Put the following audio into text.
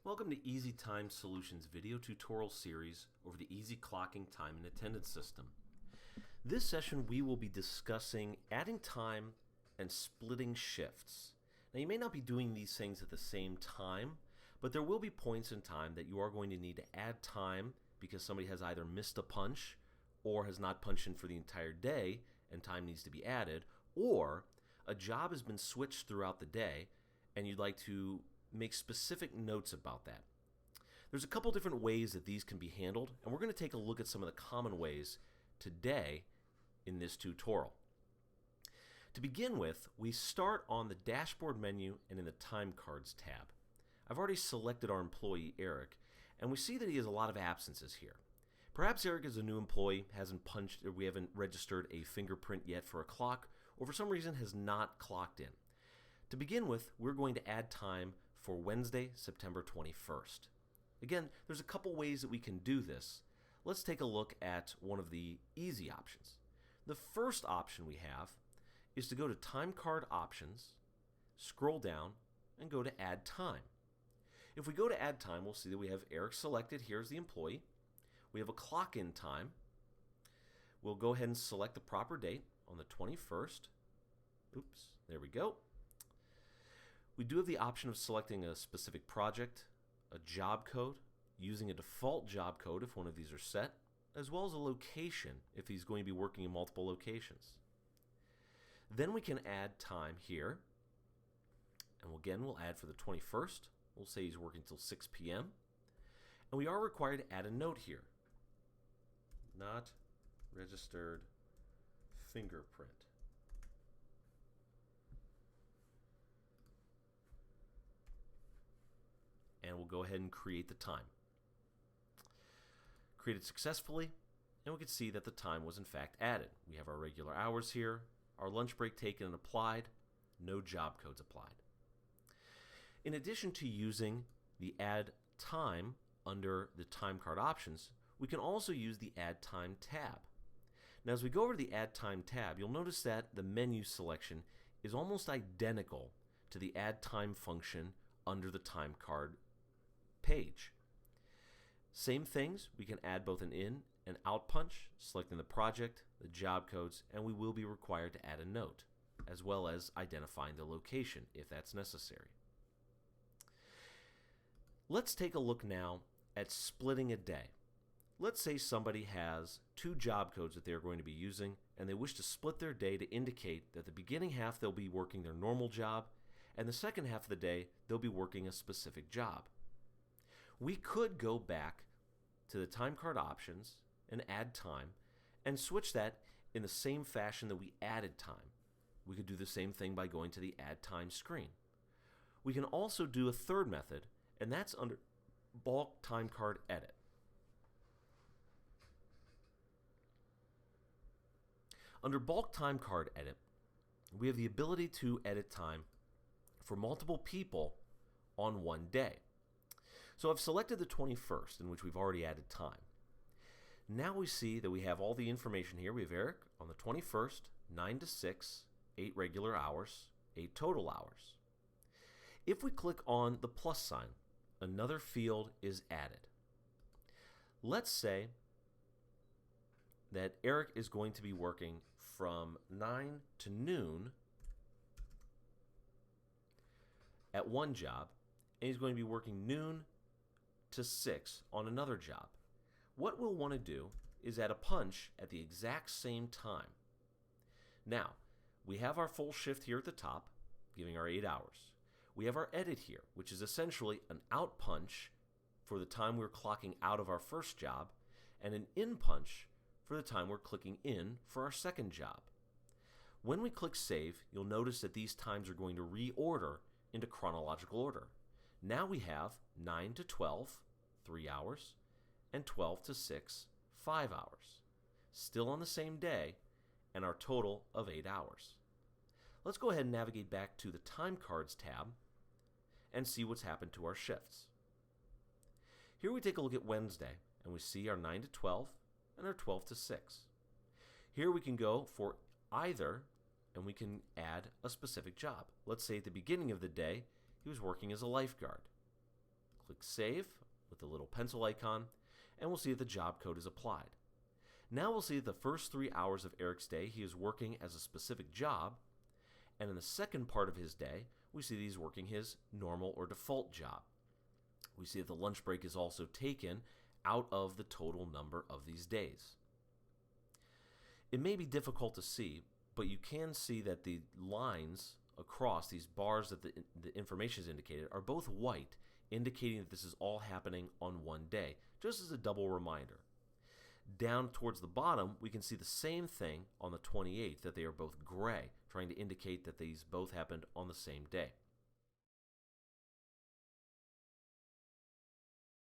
Welcome to Easy Time Solutions video tutorial series over the Easy Clocking Time and Attendance System. This session we will be discussing adding time and splitting shifts. Now you may not be doing these things at the same time, but there will be points in time that you are going to need to add time because somebody has either missed a punch or has not punched in for the entire day and time needs to be added, or a job has been switched throughout the day and you'd like to make specific notes about that. There's a couple different ways that these can be handled, and we're going to take a look at some of the common ways today in this tutorial. To begin with, we start on the dashboard menu and in the time cards tab. I've already selected our employee Eric, and we see that he has a lot of absences here. Perhaps Eric is a new employee, hasn't punched, or we haven't registered a fingerprint yet for a clock, or for some reason has not clocked in. To begin with, we're going to add time for Wednesday, September 21st. Again, there's a couple ways that we can do this. Let's take a look at one of the easy options. The first option we have is to go to Time Card Options, scroll down, and go to Add Time. If we go to Add Time, we'll see that we have Eric selected. Here's the employee. We have a clock-in time. We'll go ahead and select the proper date on the 21st. Oops, there we go. We do have the option of selecting a specific project, a job code, using a default job code if one of these are set, as well as a location if he's going to be working in multiple locations. Then we can add time here, and again we'll add for the 21st. We'll say he's working till 6 p.m. And we are required to add a note here. Not registered fingerprint. And we'll go ahead and create the time. Created successfully, and we can see that the time was in fact added. We have our regular hours here, our lunch break taken and applied, no job codes applied. In addition to using the Add Time under the Time Card Options, we can also use the Add Time tab. Now as we go over to the Add Time tab, you'll notice that the menu selection is almost identical to the Add Time function under the Time Card page. Same things, we can add both an in and out punch, selecting the project, the job codes, and we will be required to add a note, as well as identifying the location if that's necessary. Let's take a look now at splitting a day. Let's say somebody has two job codes that they're going to be using, and they wish to split their day to indicate that the beginning half they'll be working their normal job, and the second half of the day they'll be working a specific job. We could go back to the Time Card Options and add time and switch that in the same fashion that we added time. We could do the same thing by going to the Add Time screen. We can also do a third method, and that's under Bulk Time Card Edit. Under Bulk Time Card Edit, we have the ability to edit time for multiple people on one day. So I've selected the 21st, in which we've already added time. Now we see that we have all the information here. We have Eric on the 21st, 9 to 6, 8 regular hours, 8 total hours. If we click on the plus sign, another field is added. Let's say that Eric is going to be working from 9 to noon at one job, and he's going to be working noon to 6 on another job. What we'll want to do is add a punch at the exact same time. Now, we have our full shift here at the top, giving our 8 hours. We have our edit here, which is essentially an out punch for the time we're clocking out of our first job, and an in punch for the time we're clicking in for our second job. When we click Save, you'll notice that these times are going to reorder into chronological order. Now we have 9 to 12, 3 hours, and 12 to 6, 5 hours. Still on the same day, and our total of 8 hours. Let's go ahead and navigate back to the Time Cards tab and see what's happened to our shifts. Here we take a look at Wednesday, and we see our 9 to 12 and our 12 to 6. Here we can go for either, and we can add a specific job. Let's say at the beginning of the day, he was working as a lifeguard. Click Save with the little pencil icon, and we'll see that the job code is applied. Now we'll see that the first 3 hours of Eric's day he is working as a specific job, and in the second part of his day, we see that he's working his normal or default job. We see that the lunch break is also taken out of the total number of these days. It may be difficult to see, but you can see that the lines across these bars that the information is indicated are both white, indicating that this is all happening on one day, just as a double reminder. Down towards the bottom, we can see the same thing on the 28th, that they are both gray, trying to indicate that these both happened on the same day.